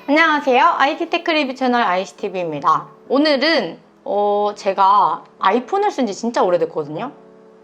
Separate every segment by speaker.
Speaker 1: 안녕하세요. IT 테크 리뷰 채널 ICTV입니다. 오늘은 제가 아이폰을 쓴 지 진짜 오래됐거든요.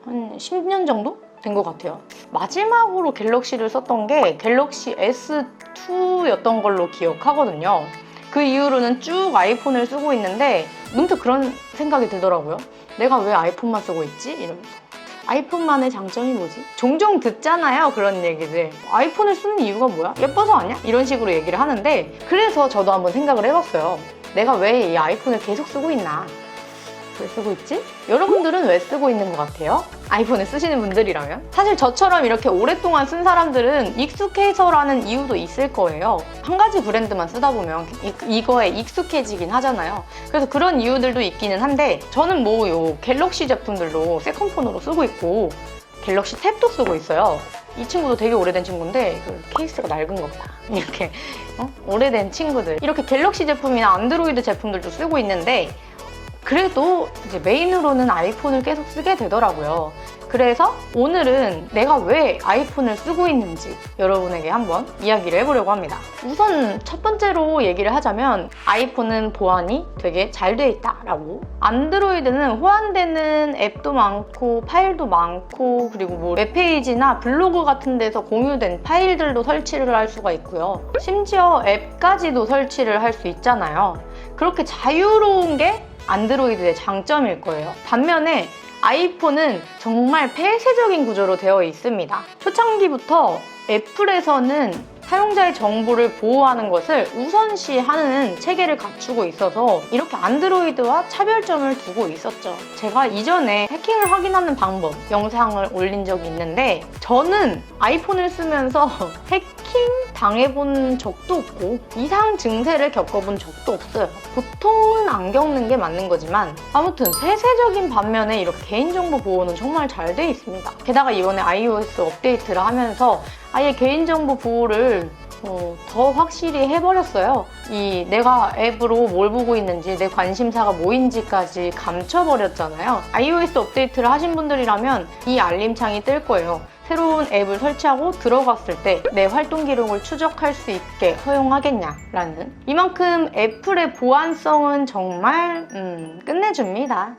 Speaker 1: 한 10년 정도 된 것 같아요. 마지막으로 갤럭시를 썼던 게 갤럭시 S2였던 걸로 기억하거든요. 그 이후로는 쭉 아이폰을 쓰고 있는데 문득 그런 생각이 들더라고요. 내가 왜 아이폰만 쓰고 있지? 이러면서. 아이폰만의 장점이 뭐지? 종종 듣잖아요, 그런 얘기들. 아이폰을 쓰는 이유가 뭐야? 예뻐서 아니야? 이런 식으로 얘기를 하는데, 그래서 저도 한번 생각을 해봤어요. 내가 왜 이 아이폰을 계속 쓰고 있나? 왜 쓰고 있지? 여러분들은 왜 쓰고 있는 것 같아요? 아이폰을 쓰시는 분들이라면? 사실 저처럼 이렇게 오랫동안 쓴 사람들은 익숙해서라는 이유도 있을 거예요. 한 가지 브랜드만 쓰다 보면 이거에 익숙해지긴 하잖아요. 그래서 그런 이유들도 있기는 한데, 저는 뭐 요 갤럭시 제품들도 세컨폰으로 쓰고 있고 갤럭시 탭도 쓰고 있어요. 이 친구도 되게 오래된 친구인데 그 케이스가 낡은 것 같다. 이렇게 오래된 친구들, 이렇게 갤럭시 제품이나 안드로이드 제품들도 쓰고 있는데, 그래도 이제 메인으로는 아이폰을 계속 쓰게 되더라고요. 그래서 오늘은 내가 왜 아이폰을 쓰고 있는지 여러분에게 한번 이야기를 해보려고 합니다. 우선 첫 번째로 얘기를 하자면 아이폰은 보안이 되게 잘 돼 있다라고. 안드로이드는 호환되는 앱도 많고 파일도 많고, 그리고 뭐 웹페이지나 블로그 같은 데서 공유된 파일들도 설치를 할 수가 있고요. 심지어 앱까지도 설치를 할 수 있잖아요. 그렇게 자유로운 게 안드로이드의 장점일 거예요. 반면에 아이폰은 정말 폐쇄적인 구조로 되어 있습니다. 초창기부터 애플에서는 사용자의 정보를 보호하는 것을 우선시하는 체계를 갖추고 있어서 이렇게 안드로이드와 차별점을 두고 있었죠. 제가 이전에 해킹을 확인하는 방법 영상을 올린 적이 있는데, 저는 아이폰을 쓰면서 해킹 당해본 적도 없고 이상 증세를 겪어본 적도 없어요. 보통은 안 겪는 게 맞는 거지만, 아무튼 폐쇄적인 반면에 이렇게 개인정보 보호는 정말 잘 돼 있습니다. 게다가 이번에 iOS 업데이트를 하면서 아예 개인정보 보호를 더 확실히 해버렸어요. 내가 앱으로 뭘 보고 있는지, 내 관심사가 뭐인지까지 감춰버렸잖아요. iOS 업데이트를 하신 분들이라면 이 알림창이 뜰 거예요. 새로운 앱을 설치하고 들어갔을 때 내 활동 기록을 추적할 수 있게 허용하겠냐라는. 이만큼 애플의 보안성은 정말 끝내줍니다.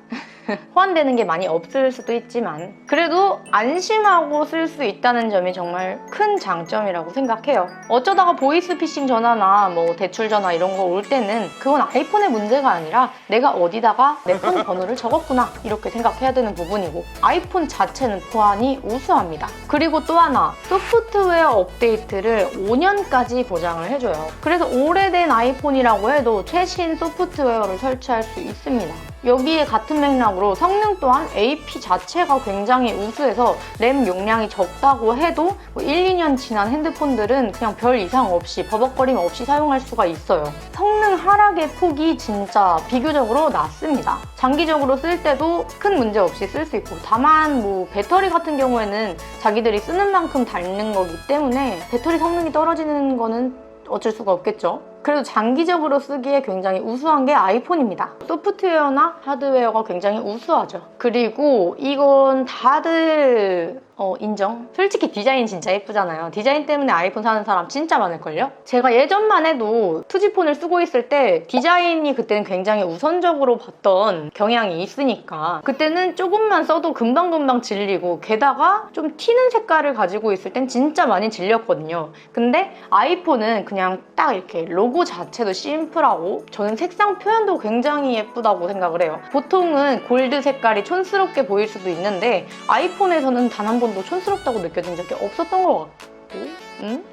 Speaker 1: 호환되는 게 많이 없을 수도 있지만 그래도 안심하고 쓸 수 있다는 점이 정말 큰 장점이라고 생각해요. 어쩌다가 보이스피싱 전화나 뭐 대출 전화 이런 거 올 때는 그건 아이폰의 문제가 아니라 내가 어디다가 내 폰 번호를 적었구나 이렇게 생각해야 되는 부분이고, 아이폰 자체는 보안이 우수합니다. 그리고 또 하나, 소프트웨어 업데이트를 5년까지 보장을 해줘요. 그래서 오래된 아이폰이라고 해도 최신 소프트웨어를 설치할 수 있습니다. 여기에 같은 맥락으로 성능 또한 AP 자체가 굉장히 우수해서 램 용량이 적다고 해도 1, 2년 지난 핸드폰들은 그냥 별 이상 없이 버벅거림 없이 사용할 수가 있어요. 성능 하락의 폭이 진짜 비교적으로 낮습니다. 장기적으로 쓸 때도 큰 문제 없이 쓸 수 있고, 다만 뭐 배터리 같은 경우에는 자기들이 쓰는 만큼 닳는 거기 때문에 배터리 성능이 떨어지는 거는 어쩔 수가 없겠죠. 그래도 장기적으로 쓰기에 굉장히 우수한 게 아이폰입니다. 소프트웨어나 하드웨어가 굉장히 우수하죠. 그리고 이건 다들 인정? 솔직히 디자인 진짜 예쁘잖아요. 디자인 때문에 아이폰 사는 사람 진짜 많을걸요? 제가 예전만 해도 투지폰을 쓰고 있을 때 디자인이 그때는 굉장히 우선적으로 봤던 경향이 있으니까 그때는 조금만 써도 금방금방 질리고, 게다가 좀 튀는 색깔을 가지고 있을 땐 진짜 많이 질렸거든요. 근데 아이폰은 그냥 딱 이렇게 로고 자체도 심플하고, 저는 색상 표현도 굉장히 예쁘다고 생각을 해요. 보통은 골드 색깔이 촌스럽게 보일 수도 있는데 아이폰에서는 단 한 번도 촌스럽다고 느껴진 적이 없었던 것 같고,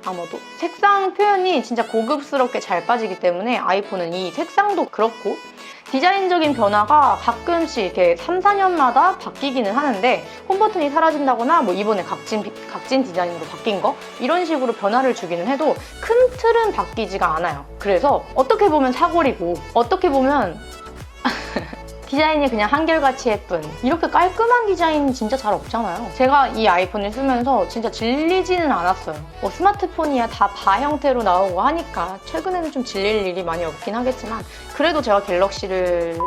Speaker 1: 아마도 색상 표현이 진짜 고급스럽게 잘 빠지기 때문에 아이폰은 이 색상도 그렇고, 디자인적인 변화가 가끔씩 이렇게 3, 4년마다 바뀌기는 하는데, 홈 버튼이 사라진다거나 뭐 이번에 각진 디자인으로 바뀐 거 이런 식으로 변화를 주기는 해도 큰 틀은 바뀌지가 않아요. 그래서 어떻게 보면 사골이고 어떻게 보면 디자인이 그냥 한결같이 예쁜 이렇게 깔끔한 디자인 진짜 잘 없잖아요. 제가 이 아이폰을 쓰면서 진짜 질리지는 않았어요. 뭐 스마트폰이야 다 바 형태로 나오고 하니까 최근에는 좀 질릴 일이 많이 없긴 하겠지만 그래도 제가 갤럭시를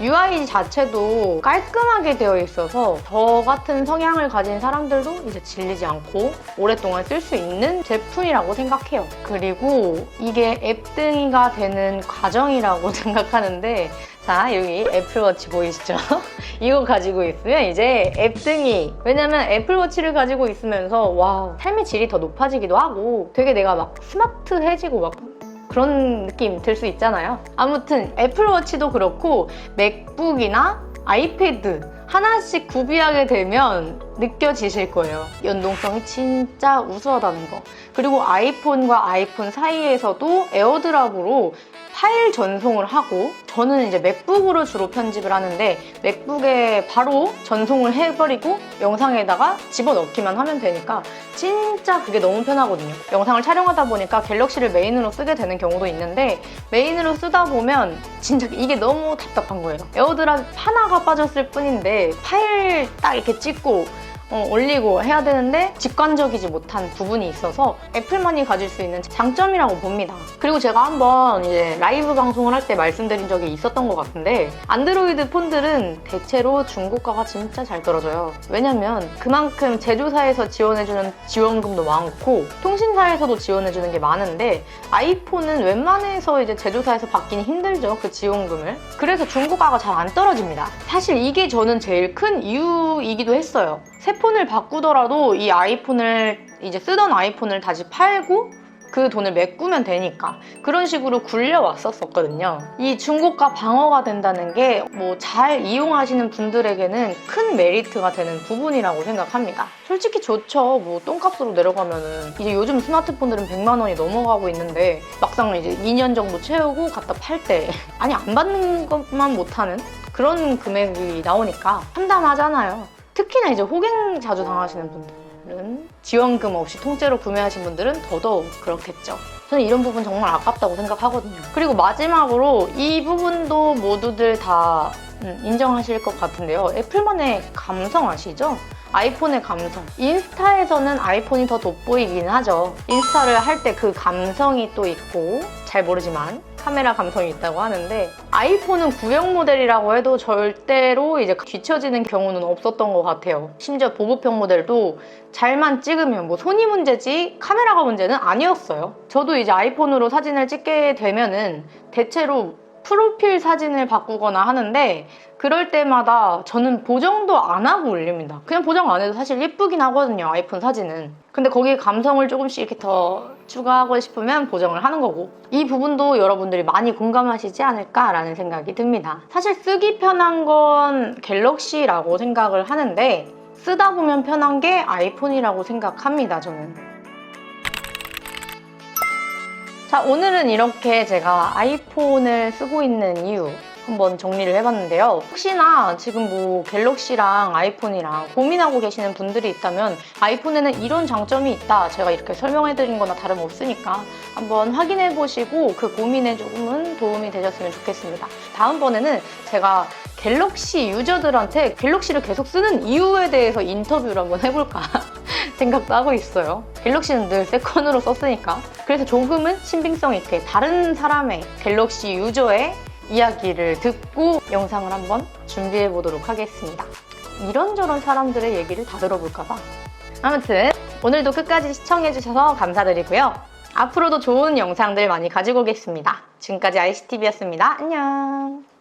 Speaker 1: UI 자체도 깔끔하게 되어 있어서 저 같은 성향을 가진 사람들도 이제 질리지 않고 오랫동안 쓸 수 있는 제품이라고 생각해요. 그리고 이게 앱등이가 되는 과정이라고 생각하는데 자, 여기 애플워치 보이시죠? 이거 가지고 있으면 이제 앱등이 왜냐면 애플워치를 가지고 있으면서 와 삶의 질이 더 높아지기도 하고 되게 내가 막 스마트해지고 막 그런 느낌 들 수 있잖아요. 아무튼 애플워치도 그렇고 맥북이나 아이패드 하나씩 구비하게 되면 느껴지실 거예요. 연동성이 진짜 우수하다는 거. 그리고 아이폰과 아이폰 사이에서도 에어드랍으로 파일 전송을 하고 저는 이제 맥북으로 주로 편집을 하는데 맥북에 바로 전송을 해버리고 영상에다가 집어넣기만 하면 되니까 진짜 그게 너무 편하거든요. 영상을 촬영하다 보니까 갤럭시를 메인으로 쓰게 되는 경우도 있는데 메인으로 쓰다 보면 진짜 이게 너무 답답한 거예요. 에어드랍 하나가 빠졌을 뿐인데 파일 딱 이렇게 찍고 올리고 해야 되는데 직관적이지 못한 부분이 있어서 애플만이 가질 수 있는 장점이라고 봅니다. 그리고 제가 한번 이제 라이브 방송을 할 때 말씀드린 적이 있었던 것 같은데 안드로이드 폰들은 대체로 중고가가 진짜 잘 떨어져요. 왜냐면 그만큼 제조사에서 지원해주는 지원금도 많고 통신사에서도 지원해주는 게 많은데 아이폰은 웬만해서 이제 제조사에서 받기는 힘들죠. 그 지원금을. 그래서 중고가가 잘 안 떨어집니다. 사실 이게 저는 제일 큰 이유이기도 했어요. 새 폰을 바꾸더라도 이 아이폰을 이제 쓰던 아이폰을 다시 팔고 그 돈을 메꾸면 되니까 그런 식으로 굴려왔었거든요. 이 중고가 방어가 된다는 게 뭐 잘 이용하시는 분들에게는 큰 메리트가 되는 부분이라고 생각합니다. 솔직히 좋죠. 뭐 똥값으로 내려가면은 이제 요즘 스마트폰들은 100만 원이 넘어가고 있는데 막상 이제 2년 정도 채우고 갖다 팔 때 아니 안 받는 것만 못하는 그런 금액이 나오니까 참담하잖아요. 특히나 이제 호갱 자주 당하시는 분들은 지원금 없이 통째로 구매하신 분들은 더더욱 그렇겠죠. 저는 이런 부분 정말 아깝다고 생각하거든요. 그리고 마지막으로 이 부분도 모두들 다 인정하실 것 같은데요. 애플만의 감성 아시죠? 아이폰의 감성. 인스타에서는 아이폰이 더 돋보이긴 하죠. 인스타를 할 때 그 감성이 또 있고 잘 모르지만 카메라 감성이 있다고 하는데 아이폰은 구형 모델이라고 해도 절대로 이제 뒤처지는 경우는 없었던 것 같아요. 심지어 보급형 모델도 잘만 찍으면 뭐 손이 문제지 카메라가 문제는 아니었어요. 저도 이제 아이폰으로 사진을 찍게 되면은 대체로 프로필 사진을 바꾸거나 하는데 그럴 때마다 저는 보정도 안 하고 올립니다. 그냥 보정 안 해도 사실 예쁘긴 하거든요, 아이폰 사진은. 근데 거기에 감성을 조금씩 이렇게 더 추가하고 싶으면 보정을 하는 거고 이 부분도 여러분들이 많이 공감하시지 않을까라는 생각이 듭니다. 사실 쓰기 편한 건 갤럭시라고 생각을 하는데 쓰다 보면 편한 게 아이폰이라고 생각합니다, 저는. 자, 오늘은 이렇게 제가 아이폰을 쓰고 있는 이유 한번 정리를 해봤는데요. 혹시나 지금 뭐 갤럭시랑 아이폰이랑 고민하고 계시는 분들이 있다면 아이폰에는 이런 장점이 있다. 제가 이렇게 설명해드린 거나 다름없으니까 한번 확인해보시고 그 고민에 조금은 도움이 되셨으면 좋겠습니다. 다음번에는 제가 갤럭시 유저들한테 갤럭시를 계속 쓰는 이유에 대해서 인터뷰를 한번 해볼까 생각도 하고 있어요. 갤럭시는 늘 세컨으로 썼으니까. 그래서 조금은 신빙성 있게 다른 사람의 갤럭시 유저의 이야기를 듣고 영상을 한번 준비해 보도록 하겠습니다. 이런저런 사람들의 얘기를 다 들어볼까 봐. 아무튼 오늘도 끝까지 시청해 주셔서 감사드리고요. 앞으로도 좋은 영상들 많이 가지고 오겠습니다. 지금까지 ICTV였습니다. 안녕.